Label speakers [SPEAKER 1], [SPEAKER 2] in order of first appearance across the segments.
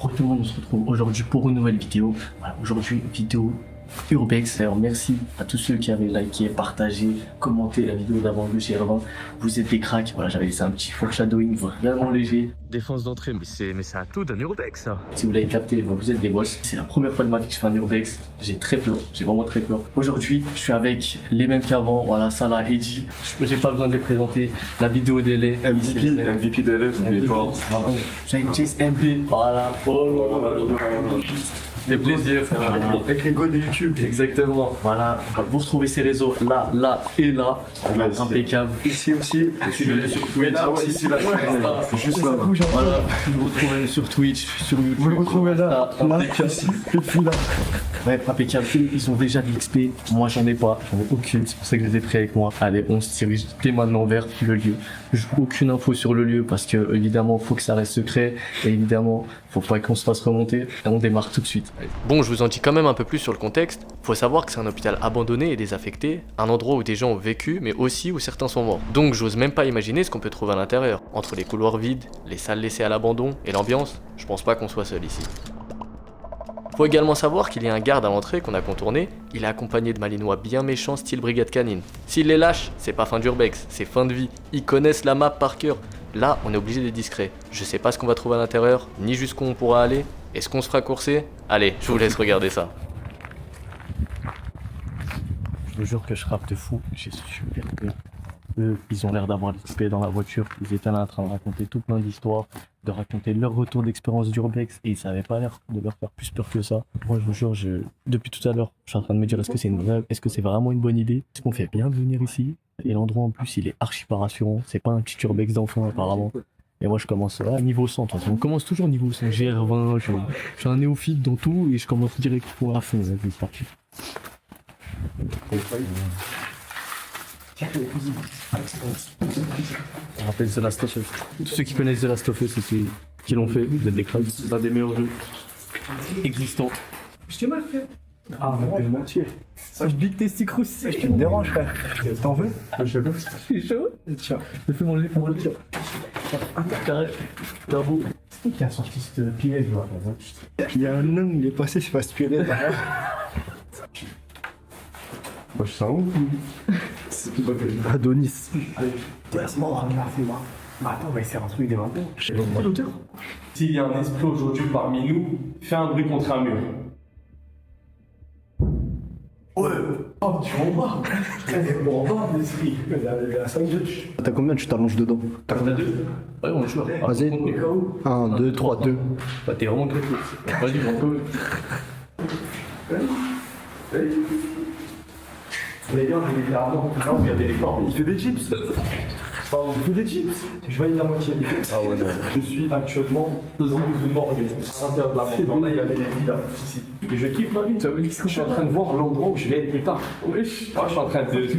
[SPEAKER 1] Tout le monde, on se retrouve aujourd'hui pour une nouvelle vidéo. Voilà, aujourd'hui, vidéo Urbex. Alors, merci à tous ceux qui avaient liké, partagé, commenté la vidéo d'avant de chez Irvin. Vous êtes des cracks. Voilà, j'avais laissé un petit foreshadowing vraiment léger. Défense d'entrée, mais c'est un tout d'un Urbex, ça. Si vous l'avez capté, vous êtes des boss. C'est la première fois de ma vie que je fais un Urbex. J'ai très peur, j'ai vraiment très peur. Aujourd'hui, je suis avec les mêmes qu'avant. Voilà, Salah, Eddy. J'ai pas besoin de les présenter. La vidéo d'LA.
[SPEAKER 2] MVP d'LA, c'est fort.
[SPEAKER 1] J'ai Chase MP. Voilà. Des plaisirs.
[SPEAKER 2] Avec les gars de YouTube.
[SPEAKER 1] Exactement. Voilà. Vous retrouvez ces réseaux là, là et là. Impeccable.
[SPEAKER 2] Ici aussi.
[SPEAKER 1] Sur Twitch.
[SPEAKER 2] Ah ouais, ici là. C'est juste là.
[SPEAKER 1] Voilà. Vous le retrouvez sur Twitch, sur YouTube.
[SPEAKER 2] Vous le retrouvez là.
[SPEAKER 1] Impeccable.
[SPEAKER 2] Là.
[SPEAKER 1] Ouais, impeccable. Ils ont déjà de l'XP. Moi, j'en ai pas. J'en ai aucune. C'est pour ça que je les ai pris avec moi. Allez, on se dirige dès maintenant vers le lieu. Je n'ai aucune info sur le lieu parce que, évidemment, faut que ça reste secret. Et évidemment, faut pas qu'on se fasse remonter. Et on démarre tout de suite.
[SPEAKER 3] Bon, je vous en dis quand même un peu plus sur le contexte. Faut savoir que c'est un hôpital abandonné et désaffecté, un endroit où des gens ont vécu, mais aussi où certains sont morts. Donc j'ose même pas imaginer ce qu'on peut trouver à l'intérieur. Entre les couloirs vides, les salles laissées à l'abandon et l'ambiance, je pense pas qu'on soit seul ici. Faut également savoir qu'il y a un garde à l'entrée qu'on a contourné, il est accompagné de malinois bien méchants style brigade canine. S'il les lâche, c'est pas fin d'urbex, c'est fin de vie. Ils connaissent la map par cœur. Là, on est obligé d'être discret. Je sais pas ce qu'on va trouver à l'intérieur, ni jusqu'où on pourra aller. Est-ce qu'on se fera courser? Allez, je vous laisse regarder ça.
[SPEAKER 1] Je vous jure que je rappe de fou. J'ai super peur. Eux, ils ont l'air d'avoir l'XP dans la voiture. Ils étaient là en train de raconter tout plein d'histoires, de raconter leur retour d'expérience d'Urbex et ils savaient pas l'air de leur faire plus peur que ça. Moi, je vous jure, depuis tout à l'heure, je suis en train de me dire est-ce que c'est vraiment une bonne idée? Est-ce qu'on fait bien de venir ici? Et l'endroit en plus, il est archi pas rassurant. C'est pas un petit Urbex d'enfant apparemment. Et moi, je commence à niveau 100. De toute façon, on commence toujours niveau 100. GR20, je suis un néophyte dans tout et je commence direct pour à fond. C'est parti. On rappelle The Last of Us. Tous ceux qui connaissent The Last of Us, c'est ceux qui l'ont fait. Vous êtes des cracks. C'est l'un des meilleurs jeux existants.
[SPEAKER 2] Je t'ai mal fait. Ah, mais t'es mentir.
[SPEAKER 1] Ça, je big testy croussi.
[SPEAKER 2] Tu me déranges, frère. T'en veux?
[SPEAKER 1] Je suis chaud. Tiens, je fais manger pour le tir. Carré. T'as beau. C'est qui a sorti cette piège là?
[SPEAKER 2] Il y a un homme, il est passé, je fais aspirer derrière. Moi, je sens où? C'est tout pas Adonis. Allez, laisse-moi. Attends, on va essayer un truc des maintenant.
[SPEAKER 1] l'auteur.
[SPEAKER 4] S'il y a un esprit aujourd'hui parmi nous, fais un bruit contre un mur.
[SPEAKER 2] Ouais. Oh, tu en vas. Bon, on va, l'esprit. La 5 2. T'as combien? Tu t'allonges dedans?
[SPEAKER 1] T'as combien de deux? Ouais, on est chaud.
[SPEAKER 2] Vas-y. 1, 2, 3, 2.
[SPEAKER 1] Bah, t'es vraiment greffé. Vas-y, on peut.
[SPEAKER 4] Les gars, il est là, regardez les corps.
[SPEAKER 2] Il fait des chips. Il fait des chips.
[SPEAKER 4] Je valide la moitié.
[SPEAKER 2] Ah ouais, non.
[SPEAKER 4] Je suis actuellement dans une mort à l'intérieur de la montagne. Là, il y avait des vies là, ici. Et je kiffe ma vie. Je suis en train de voir l'endroit où je vais être plus tard. Wesh. Ah, je suis en train de. Je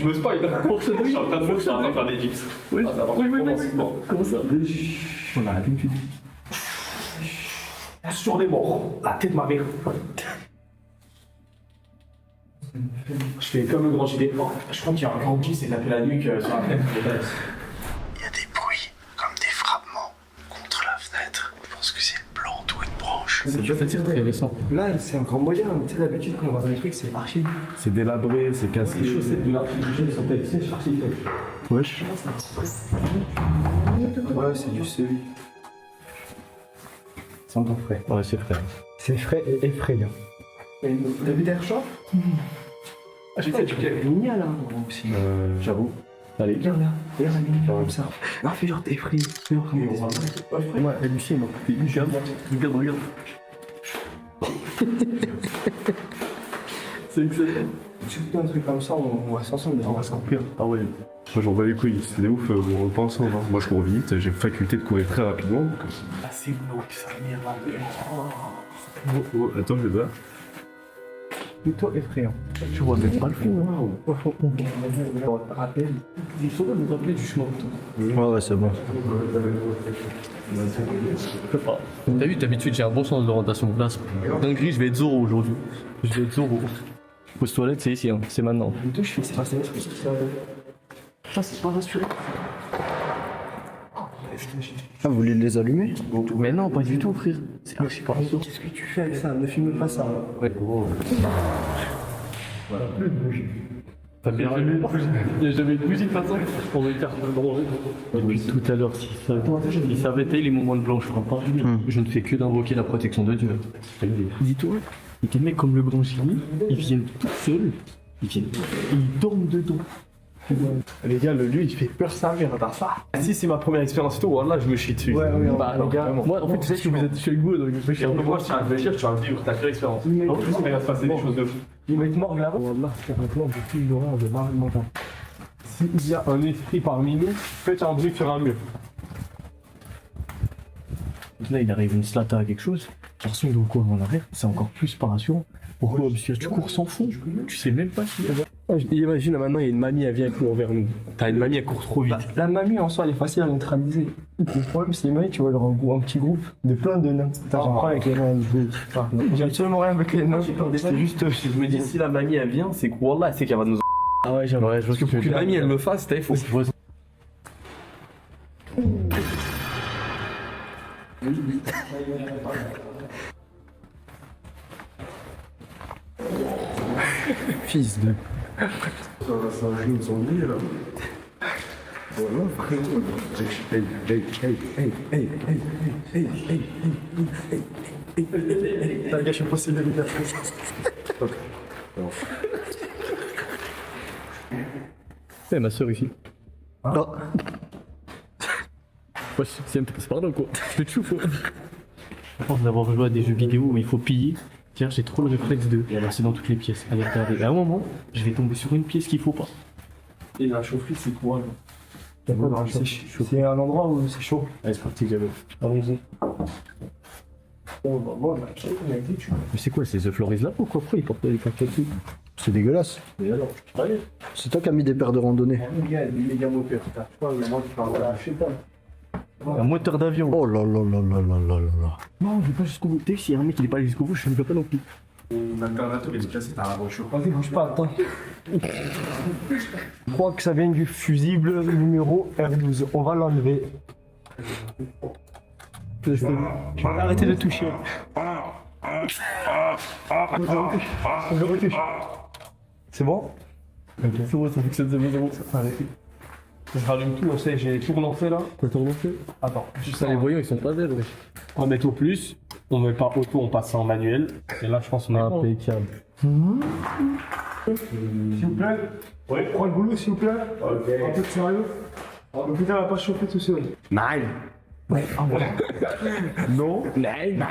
[SPEAKER 4] me spoil. Je suis en train de faire des chips.
[SPEAKER 1] Oui,
[SPEAKER 4] Ah, ça va.
[SPEAKER 1] oui,
[SPEAKER 4] Bon.
[SPEAKER 1] Comment ça?
[SPEAKER 4] On a une fille. Sur les morts. La tête de ma mère. Je fais comme un grand gilet. Je crois qu'il y a un grand qui s'est tapé la nuque sur la fenêtre.
[SPEAKER 5] Il y a des bruits comme des frappements contre la fenêtre. Je pense que c'est une plante ou une branche.
[SPEAKER 1] C'est très récent.
[SPEAKER 2] Là, c'est encore moyen. Tu sais, d'habitude, quand on va dans les trucs, c'est archi.
[SPEAKER 4] C'est délabré, c'est cassé. Les chaussettes de l'artificiel sont telles sèches, artificielles.
[SPEAKER 2] Wesh. Ouais, c'est du CU. C'est encore frais.
[SPEAKER 1] Ouais, c'est frais.
[SPEAKER 2] C'est frais et effrayant. T'as vu d'air chaud?
[SPEAKER 4] Ah, j'ai fait du café.
[SPEAKER 2] Il y a là, aussi.
[SPEAKER 1] J'avoue. Allez.
[SPEAKER 2] Regarde là, regarde la mine, comme ça. Non, fais genre t'es effrayé.
[SPEAKER 1] Ouais, Lucie, il m'a coupé une gamme. Regarde. C'est excellent.
[SPEAKER 2] Tu fais un truc comme ça, on va s'ensemble, on va se couper.
[SPEAKER 4] Ah ouais. Moi j'en bats les couilles, c'est des ouf, on pense ensemble. Hein. Moi je cours vite, j'ai faculté de courir très rapidement. Donc...
[SPEAKER 1] Ah, c'est glauque, ça m'énerve.
[SPEAKER 4] Oh, attends, je vais voir.
[SPEAKER 2] Plutôt effrayant.
[SPEAKER 1] Tu vois même pas le fond, hein. Il faudrait nous rappeler du chemin.
[SPEAKER 2] Ouais, c'est bon.
[SPEAKER 1] T'as vu, d'habitude j'ai un bon sens d'orientation de place. Dinguerie, je vais être Zoro aujourd'hui. Je vais être Zoro. Pose toilette, c'est ici, hein. C'est maintenant.
[SPEAKER 2] Je fais ça, c'est
[SPEAKER 1] Ça, c'est pas rassuré.
[SPEAKER 2] Ah, vous voulez les allumer?
[SPEAKER 1] Mais non, pas du tout, frère. C'est archi pas sûr.
[SPEAKER 2] Qu'est-ce que tu fais avec ça? Ne filme pas ça.
[SPEAKER 1] Ouais, gros. T'as bien ramené. Il n'y a jamais de bougie de toute façon. On va le faire manger. Depuis tout à l'heure, s'il savait les moments de blanc, je crois pas. Je ne fais que d'invoquer la protection de Dieu. Dis-toi, et des mecs comme le grand Chili, ils viennent tout seuls, ils dorment dedans.
[SPEAKER 4] Les gars, le lieu il fait peur sa mère, t'as ça. Si c'est ma première expérience et tout, voilà, je me chie dessus.
[SPEAKER 2] Ouais,
[SPEAKER 1] Bah, les gars, moi en fait, tu sais que vous êtes chez vous, donc je me chie.
[SPEAKER 4] Moi, je tiens à réfléchir, tu vas vivre ta vraie expérience. En plus, il va se passer des choses de fou.
[SPEAKER 2] Il va être mort là-bas. Wallah, c'est un plan de film d'horreur de Marvel Mental.
[SPEAKER 4] S'il y a un esprit parmi nous, faites un bruit sur un mur.
[SPEAKER 1] Là, il arrive une slata à quelque chose. Garçon, il doit courir en arrière, c'est encore plus pas rassurant. Pourquoi? Parce que tu cours sans fond, tu sais même pas si.
[SPEAKER 4] Imagine maintenant, il y a une mamie, elle vient courir vers nous. T'as une mamie, elle court trop vite.
[SPEAKER 2] La mamie en soi, elle est facile à neutraliser. Le problème, c'est mamie, tu vois, genre un petit groupe de plein de nains. T'as un problème avec les nains. J'ai absolument rien avec les nains. C'est juste.
[SPEAKER 4] Je me dis, si la mamie, elle vient, c'est quoi là, c'est qu'elle va nous.
[SPEAKER 1] Ah ouais, j'avoue. Ouais, je vois
[SPEAKER 4] Parce que pour qu'une mamie, elle me fasse, il faut.
[SPEAKER 2] Fils de.
[SPEAKER 4] T'as gâché possible de faire.
[SPEAKER 1] C'est ma soeur ici.
[SPEAKER 2] Non.
[SPEAKER 1] Ouais, c'est pardon quoi. Je te chouffe. À force d'avoir joué à des jeux vidéo où il faut piller, tiens, j'ai trop le réflexe de c'est dans toutes les pièces. Allez, regardez. Et à un moment, je vais tomber sur une pièce qu'il faut pas.
[SPEAKER 4] Et la chaufferie, c'est quoi là?
[SPEAKER 2] C'est un endroit où c'est chaud.
[SPEAKER 1] Allez, c'est parti, Gabriel.
[SPEAKER 2] Allons-y.
[SPEAKER 1] Mais c'est quoi, c'est The Floor is là ou quoi? Pourquoi ils portent des cartes dessus?
[SPEAKER 2] C'est dégueulasse.
[SPEAKER 1] Mais alors,
[SPEAKER 2] C'est toi qui as mis des paires de randonnée.
[SPEAKER 1] un moteur d'avion.
[SPEAKER 2] Oh là là là là là là là.
[SPEAKER 1] Non, je vais pas jusqu'au bout. Tu sais, s'il y a un mec qui n'est pas allé jusqu'au bout, je ne peux pas non plus.
[SPEAKER 4] L'internateur, il est cassé, t'as la voiture.
[SPEAKER 2] Vas-y, bouge pas, attends. Je crois que ça vient du fusible numéro R12. On va l'enlever. Je vais arrêter de toucher. Je retouche. C'est bon?
[SPEAKER 1] C'est bon, ça fonctionne, c'est bon. Arrêtez.
[SPEAKER 4] Je rallume tout, on sait, j'ai tout relancé là.
[SPEAKER 1] T'as tout relancé?
[SPEAKER 4] Attends,
[SPEAKER 1] Juste ça, les voyants, ils sont pas belles, wesh.
[SPEAKER 4] on va mettre au plus, on met pas auto, on passe en manuel. Et là, je pense qu'on a un peu.
[SPEAKER 1] Impeccable.
[SPEAKER 2] S'il vous plaît.
[SPEAKER 4] Ouais.
[SPEAKER 2] Prends le boulot, s'il vous plaît.
[SPEAKER 4] Ok.
[SPEAKER 2] Un peu de sérieux. Le putain va pas chauffer tout seul.
[SPEAKER 4] Nine.
[SPEAKER 2] Ouais, ah ouais.
[SPEAKER 4] Non. Nine.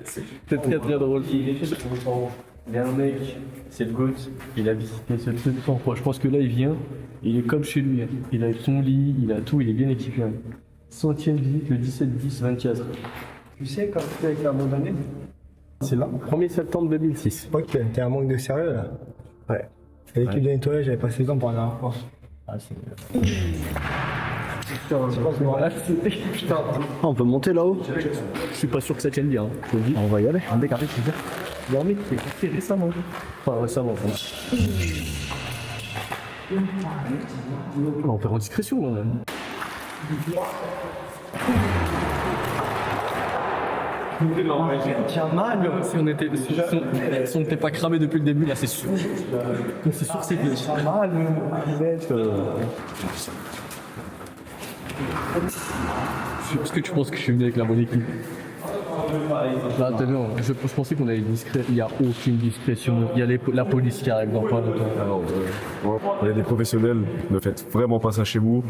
[SPEAKER 1] C'est très très drôle. Il y a un mec, c'est le GOAT, il a visité ce truc 100 fois. Je pense que là il vient, il est comme chez lui. Hein. Il a son lit, il a tout, il est bien équipé. Hein. 100e visite le 17-10-24.
[SPEAKER 2] Tu sais quand tu es avec la abandonnée?
[SPEAKER 4] C'est là, 1er septembre 2006.
[SPEAKER 2] Ok, t'es un manque de sérieux là.
[SPEAKER 4] Ouais.
[SPEAKER 2] Et l'équipe de nettoyage, j'avais passé le temps pour la dernière fois.
[SPEAKER 1] Ah, c'est.
[SPEAKER 2] Putain, on peut monter là-haut?
[SPEAKER 1] Je suis pas sûr que ça tienne bien. Hein. Je te le dis.
[SPEAKER 2] On va y aller.
[SPEAKER 1] Un décalé, c'est bien. Il y a un mec qui est fait récemment. Enfin, récemment. On va faire en discrétion là.
[SPEAKER 2] Tiens mal.
[SPEAKER 1] Si on était, si on n'était pas cramé depuis le début, là c'est sûr. C'est sûr, c'est bien.
[SPEAKER 2] Tiens mal.
[SPEAKER 1] Est-ce que tu penses que je suis venu avec la bonne équipe? Là, non, je pensais qu'on allait discret. Il n'y a aucune discrétion. Il y a la police qui arrive dans pas longtemps.
[SPEAKER 6] On est des professionnels, ne faites vraiment pas ça chez vous.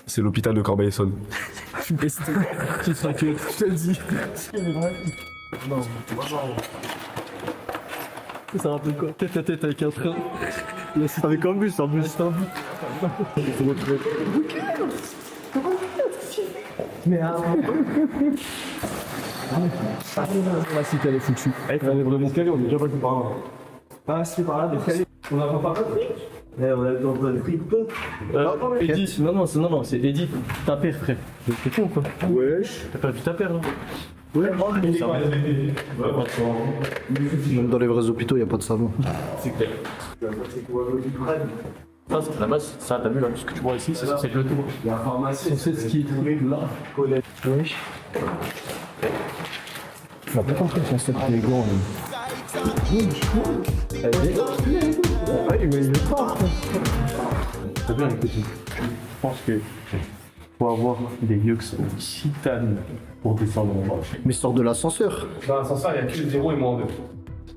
[SPEAKER 6] C'est l'hôpital de Corbeil-Essonnes.
[SPEAKER 1] Tu t'inquiète, je te le dis. Ça rappelle quoi? Tête à tête avec un train. Avec un bus, en plus. C'est un bus.
[SPEAKER 2] Mais
[SPEAKER 1] La cité, elle est foutue.
[SPEAKER 4] Eh, fallait vraiment escalier, on est déjà passé par là.
[SPEAKER 2] pas c'est par là, des escaliers.
[SPEAKER 4] On a pas parlé.
[SPEAKER 2] On a dans un fric peu.
[SPEAKER 1] Edith, non, c'est Edith, ta paire, frère. T'es con quoi?
[SPEAKER 2] Wesh.
[SPEAKER 1] T'as pas vu ta paire là?
[SPEAKER 2] Ouais, même dans les vrais hôpitaux, y a pas de savon.
[SPEAKER 1] C'est clair. Ça, c'est la base. Ça, t'as vu là, tout ce que tu vois ici, c'est le tour.
[SPEAKER 4] La pharmacie, c'est ce qui est trouvé là.
[SPEAKER 2] Wesh. Tu vas pas compris si on se fait des gants. Ouais, mais il est fort.
[SPEAKER 1] T'as bien écouté. Je pense que faut avoir des yeux qui sont titanes pour descendre en bas.
[SPEAKER 2] Mais sors de l'ascenseur.
[SPEAKER 4] Dans l'ascenseur, il y a que le 0 et moins 2.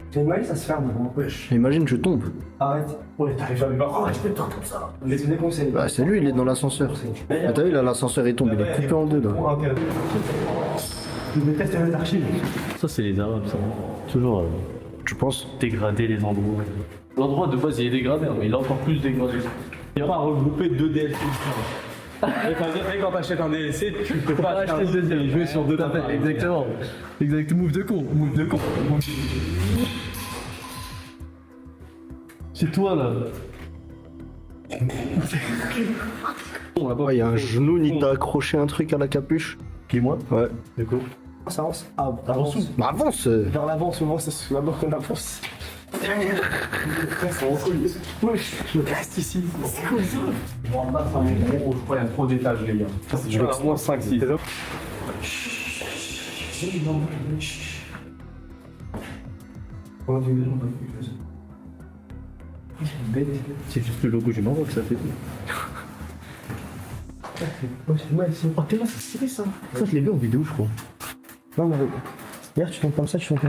[SPEAKER 2] C'est mal, ça se ferme. Wesh. Imagine, je tombe.
[SPEAKER 4] Arrête. Ouais, t'arrives jamais pas. Arrête, je peux comme ça. Je te déconseille.
[SPEAKER 2] Bah, c'est lui, il est dans l'ascenseur. Ah, t'as vu, là, l'ascenseur il tombe, il est coupé en deux, là.
[SPEAKER 4] Je déteste les archives.
[SPEAKER 1] Ça, c'est les Arabes, ça. Toujours
[SPEAKER 2] Tu penses?
[SPEAKER 1] dégrader les endroits. L'endroit de base, il est dégradé, mais il est encore plus dégradé.
[SPEAKER 4] Il n'y a pas à regrouper 2 DLC. Et quand t'achètes un DLC, tu peux pas acheter le deuxième. Jouer sur 2 tapés.
[SPEAKER 1] Exactement. Exact. Move de con. Move de con. C'est toi, là.
[SPEAKER 2] Ouais, il y a un genou, ni t'as accroché un truc à la capuche.
[SPEAKER 1] Qui, moi?
[SPEAKER 2] Ouais.
[SPEAKER 1] De quoi?
[SPEAKER 2] Ça avance. Ah, avance où? Bah, avance.
[SPEAKER 4] Vers l'avant, souvent, c'est sous la mort qu'on avance. Wesh, je reste ici. C'est comme ça. Bon, là, ça monte gros, je crois, il y a trop d'étages, les gars. Je vais au moins 5-6.
[SPEAKER 1] C'est juste le logo du Maroc, ça fait tout. Oh, t'es là, c'est stylé ça. Ça, je l'ai vu en vidéo, je crois.
[SPEAKER 2] Non, mais regarde, tu tombes comme ça, tu vois.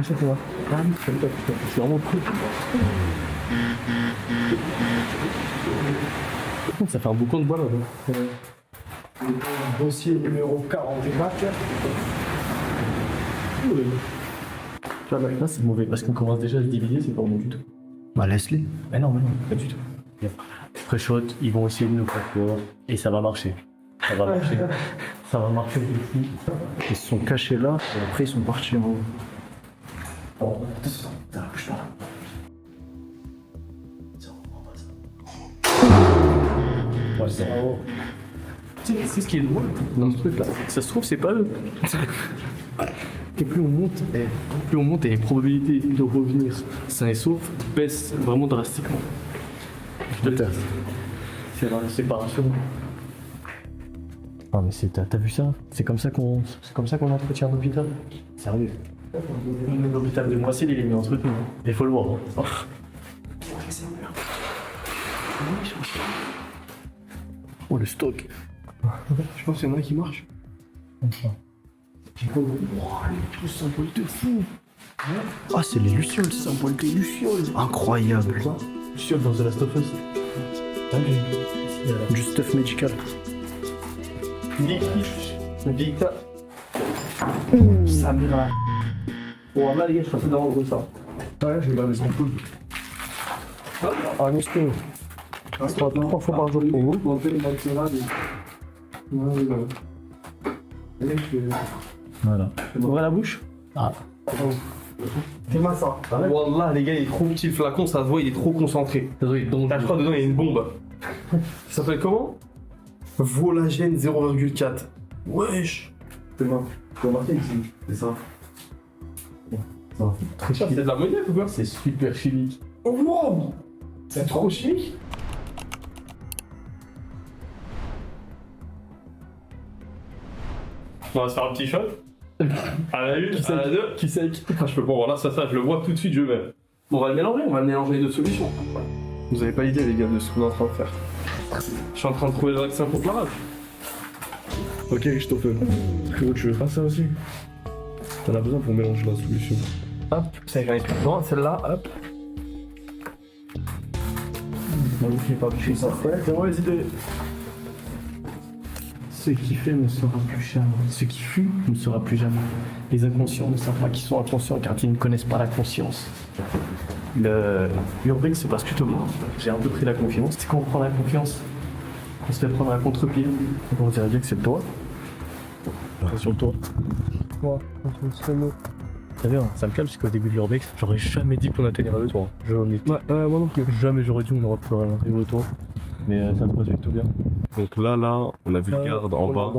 [SPEAKER 1] Ah oui, c'est vraiment cool. Ça fait un boucan de bois là.
[SPEAKER 4] Dossier numéro 44.
[SPEAKER 1] Tu vois, là, c'est mauvais parce qu'on commence déjà à se diviser, c'est pas bon du tout.
[SPEAKER 2] Bah, laisse-les.
[SPEAKER 1] Mais non, pas du tout. Pré-shot, ils vont essayer de nous faire peur et ça va marcher. Ça va marcher. Ça va marcher de fou.
[SPEAKER 2] Ils se sont cachés là, et après ils sont partis en haut.
[SPEAKER 1] Bon, attention, bouge pas. Ouais, c'est vraiment. Tu sais, c'est ce qui est drôle dans ce truc là. Ça se trouve, c'est pas eux. Et plus on monte, et les probabilités de revenir sain et sauf baissent vraiment drastiquement. Je te le dis. C'est dans la séparation. Ah mais t'as vu ça? C'est comme ça qu'on entretient un hôpital? Sérieux? L'hôpital de Moissy, il est mis entretenu. Il faut le voir. Hein. Oh le stock.
[SPEAKER 4] Je pense qu'il y en a qui marchent.
[SPEAKER 1] Oh, les symboles de fou.
[SPEAKER 2] Ah, c'est les Lucioles, ça.
[SPEAKER 1] Symbole des Lucioles.
[SPEAKER 2] Incroyable.
[SPEAKER 1] Lucioles dans The Last of Us.
[SPEAKER 2] Du stuff médical.
[SPEAKER 4] Vita. Samira. Bon, là, les gars, je suis dans le ça. Ouais, je vais garder son poule.
[SPEAKER 2] Ah, muscule. Ça sera 3 fois par jour pour vous.
[SPEAKER 4] On fait les malades.
[SPEAKER 1] Voilà. Ouvre la bouche. Ah.
[SPEAKER 4] Fais-moi ça. Wallah, les gars, il est trop petit le flacon, ça se voit, il est trop concentré.
[SPEAKER 1] Donc,
[SPEAKER 4] Là, je crois dedans, il y a une bombe. Ça s'appelle comment? Volagène 0,4. Wesh. C'est moi. Tu vas marquer ici. C'est ça.
[SPEAKER 1] très
[SPEAKER 4] C'est de l'ammoniaque ou quoi?
[SPEAKER 1] C'est super chimique.
[SPEAKER 4] Oh wow. C'est trop chimique. On va se faire un petit shot. À la une, à la deux. Qui sait? Ah, je peux pas voir là, ça, je le vois tout de suite, je vais. On va le mélanger les deux solutions. Vous avez pas idée, les gars, de ce qu'on est en train de faire. Je suis en train de trouver le vaccin contre la rage.
[SPEAKER 6] Ok, je t'en fais. Frérot, tu veux faire ça aussi? T'en as besoin pour mélanger la solution.
[SPEAKER 4] Hop, ça j'en ai plus besoin, celle-là, hop.
[SPEAKER 1] Moi, je ne pas toucher ça.
[SPEAKER 4] C'est moi les idées.
[SPEAKER 1] Ce qui fait ne sera plus jamais. Ce qui fut ne sera plus jamais. Les inconscients ne savent pas qu'ils sont inconscients car ils ne connaissent pas la conscience. L'urbex, c'est parce que tout le monde. J'ai un peu pris la confiance. C'est quand on prend la confiance, on se fait prendre un contre-pied. On dirait bien que c'est le toi. Sur le toit.
[SPEAKER 2] Moi, contre ce mot.
[SPEAKER 1] T'as vu, hein, ça me calme parce qu'au début de l'urbex, j'aurais jamais dit qu'on atteindrait le toit. J'en ai
[SPEAKER 2] Ouais, moi non plus.
[SPEAKER 1] jamais j'aurais dit qu'on aurait pu arriver au toit. Mais ça se passe plutôt bien.
[SPEAKER 6] Donc là, on a vu le garde en bas.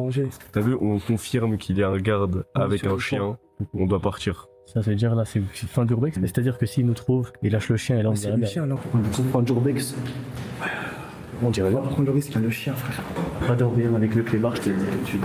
[SPEAKER 6] T'as vu, on confirme qu'il y a un garde avec un chien. On doit partir.
[SPEAKER 1] Ça veut dire là, c'est fin d'urbex. C'est-à-dire que s'il nous trouve, il lâche le chien et là on
[SPEAKER 2] C'est
[SPEAKER 1] dirait
[SPEAKER 2] le
[SPEAKER 1] bien.
[SPEAKER 2] chien là. On prend d'urbex. On dirait pas prendre le risque, il y a le chien, frère.
[SPEAKER 1] Pas dormir avec le clébard, je te le dis tout de suite.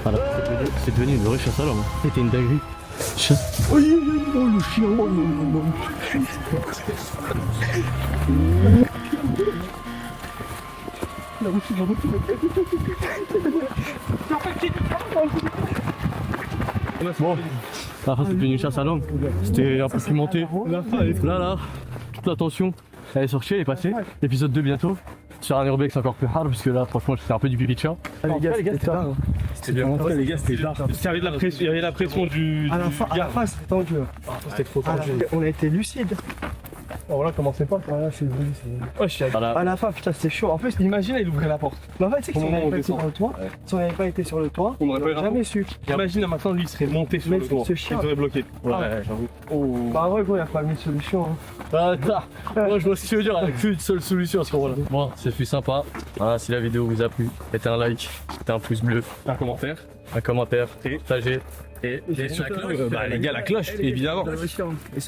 [SPEAKER 1] Voilà, c'est devenu une vraie chasse à l'homme. C'était une dinguerie. Oh, le chien. Bon, la fin c'est devenu une chasse à l'homme. C'était un peu pimenté. Là, toute l'attention, elle est sortie, elle est passée. Épisode 2 bientôt. Sur un urbex encore plus hard parce que là franchement c'était un peu du pipi de chat.
[SPEAKER 2] Ah, les gars, c'était tard.
[SPEAKER 6] C'était bien. Les gars, c'était tard. Il y avait de la pression, il y avait la pression du.
[SPEAKER 2] À la fin, c'était tendu.
[SPEAKER 6] C'était trop
[SPEAKER 2] À la
[SPEAKER 6] tendu.
[SPEAKER 2] fin, on a été lucide.
[SPEAKER 6] Voilà, commencez pas.
[SPEAKER 2] Voilà, c'est brûlé, c'est.
[SPEAKER 6] Ouais, je suis
[SPEAKER 2] À la fin, putain, c'était chaud. En plus, imagine, il ouvrait la porte. Mais en fait, c'est que si on
[SPEAKER 6] Comment
[SPEAKER 2] n'avait
[SPEAKER 6] on
[SPEAKER 2] pas été
[SPEAKER 6] descend
[SPEAKER 2] sur le toit, si on n'avait pas été sur le toit,
[SPEAKER 6] On aurait pas eu
[SPEAKER 2] on jamais su.
[SPEAKER 6] Imagine maintenant lui il serait monté sur
[SPEAKER 2] Mais
[SPEAKER 6] le toit.
[SPEAKER 2] ce chien-
[SPEAKER 6] Il serait bloqué. Ouais, j'avoue.
[SPEAKER 2] Bah, en vrai, gros, il n'y a pas mis de solution.
[SPEAKER 1] Moi je vois ce que tu veux dire, il n'y a qu'une seule solution à ce moment-là. Bon, ça fut sympa. Voilà, si la vidéo vous a plu, mettez un like, mettez un pouce bleu,
[SPEAKER 6] Un commentaire.
[SPEAKER 1] un commentaire,
[SPEAKER 6] Et
[SPEAKER 1] partagez. Et
[SPEAKER 6] sur la cloche. Bah les gars, la cloche, évidemment.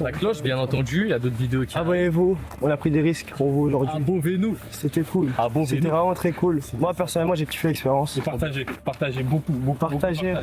[SPEAKER 1] la cloche, bien entendu, il y a d'autres vidéos qui
[SPEAKER 2] Abonnez-vous, on a pris des risques pour vous aujourd'hui.
[SPEAKER 6] Abonnez-nous.
[SPEAKER 2] C'était cool.
[SPEAKER 6] Abonnez-nous.
[SPEAKER 2] C'était vraiment très cool. Moi, personnellement, j'ai kiffé l'expérience.
[SPEAKER 6] Et partagez. Partagez beaucoup.
[SPEAKER 2] Partagez.
[SPEAKER 6] Partagez.